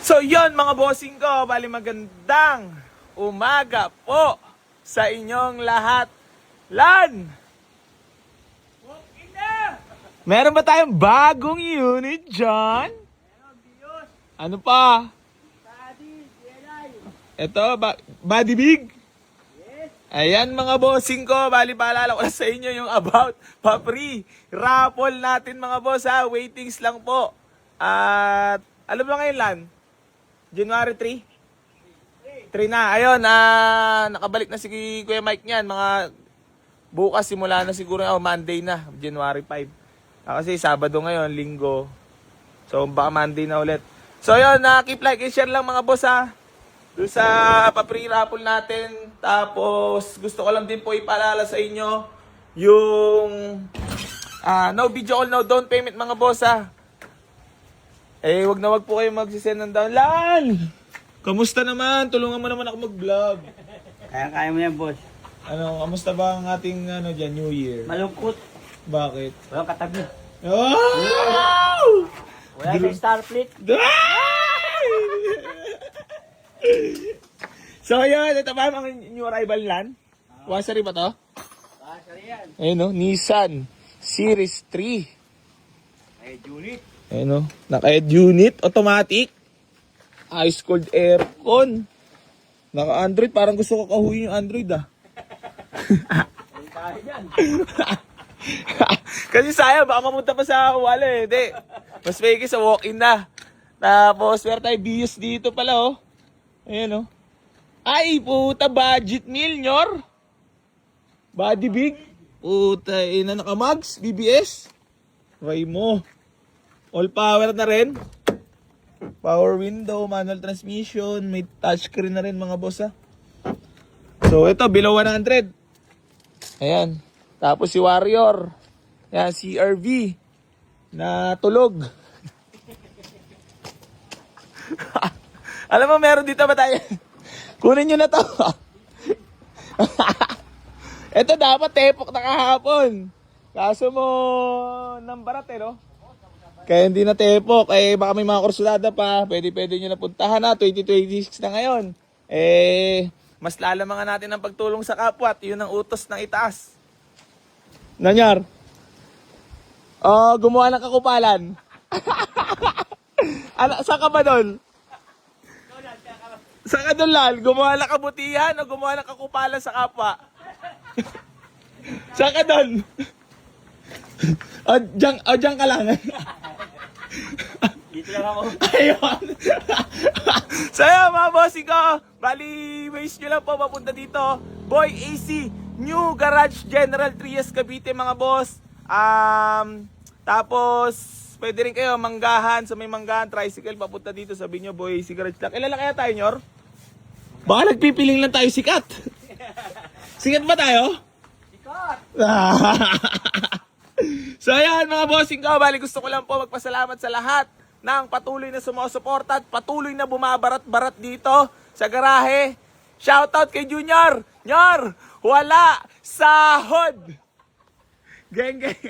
So yon mga bossing ko, bali magandang umaga po sa inyong lahat. Lan! Meron ba tayong bagong unit dyan? Ano pa? Ito, body big? Ayan mga bossing ko, bali paalala ko na sa inyo yung about pa-free raffle natin mga boss ha. Waitings lang po. At alam mo ngayon Lan? January 3? 3 na. Ayun, nakabalik na si Kuya Mike niyan. Mga bukas simula na siguro, Monday na, January 5. Kasi Sabado ngayon, Linggo. So baka Monday na ulit. So ayun, keep like and share lang mga boss ha. Doon sa pa-free raffle natin. Tapos gusto ko lang din po ipaalala sa inyo yung no video call, no down payment mga boss ha. Wag na wag po kayo magsisend ng down. Lan! Kamusta naman? Tulungan mo naman ako mag-vlog. Kaya mo yan, boss. Kamusta ba ang ating dyan, New Year? Malungkot. Bakit? Walang katabi. Oh! Wala sa Starfleet. So yun, ito ba ang new arrival Lan? Wasari ba to? Sari yan. Ayun Nissan Series 3. Unit. Ayun naka-head unit, automatic. Ice cold aircon. Naka-Android, parang gusto ko kahuyin yung Android Kaya yan. Kasi sayang, baka mamunta pa sa wala Hindi. Mas pegi sa walk-in na. Tapos, meron tayo bios dito pala Ayan Ay, puta, budget meal, nyor. Body big. Puta, naka-mags, BBS. Try mo. All power na rin. Power window, manual transmission, may touchscreen na rin mga boss So ito, below 100. Ayan. Tapos si Warrior. Ayan, CRV. Na tulog. Alam mo, meron dito ba tayo? Kunin nyo na to. Ito dapat tepok na kahapon. Kaso mo ng barat Kaya hindi na tepok. Baka may mga kursulada pa. Pwede nyo na puntahan na. 2026 na ngayon. Mas lalamangan natin ang pagtulong sa kapwa at yun ang utos ng itaas. Nanyar? Gumawa ng kakupalan. Saan ka ba doon? Saan ka doon, Lal? Gumawa ng kabutihan o gumawa ng kakupalan sa kapwa? Saan ka doon? Diyan ka lang. Dito lang ako. Ayun. So yun mga bossing ko, bali waste nyo lang po mapunta dito. Boy AC, New Garage General Trias Cavite mga boss. Tapos pwede rin kayo manggahan, sa may manggahan, tricycle papunta dito, sabi nyo Boy AC Garage lang. Ilan lang kaya tayo, Nyor? Baka nagpipiling lang tayo sikat. Sikat ba tayo? Sikat! So ayan mga bossing ko, bali gusto ko lang po magpasalamat sa lahat ng patuloy na sumusuporta at patuloy na bumabarat-barat dito sa garahe. Shoutout kay Junior! Nyor! Wala sahod! Geng geng!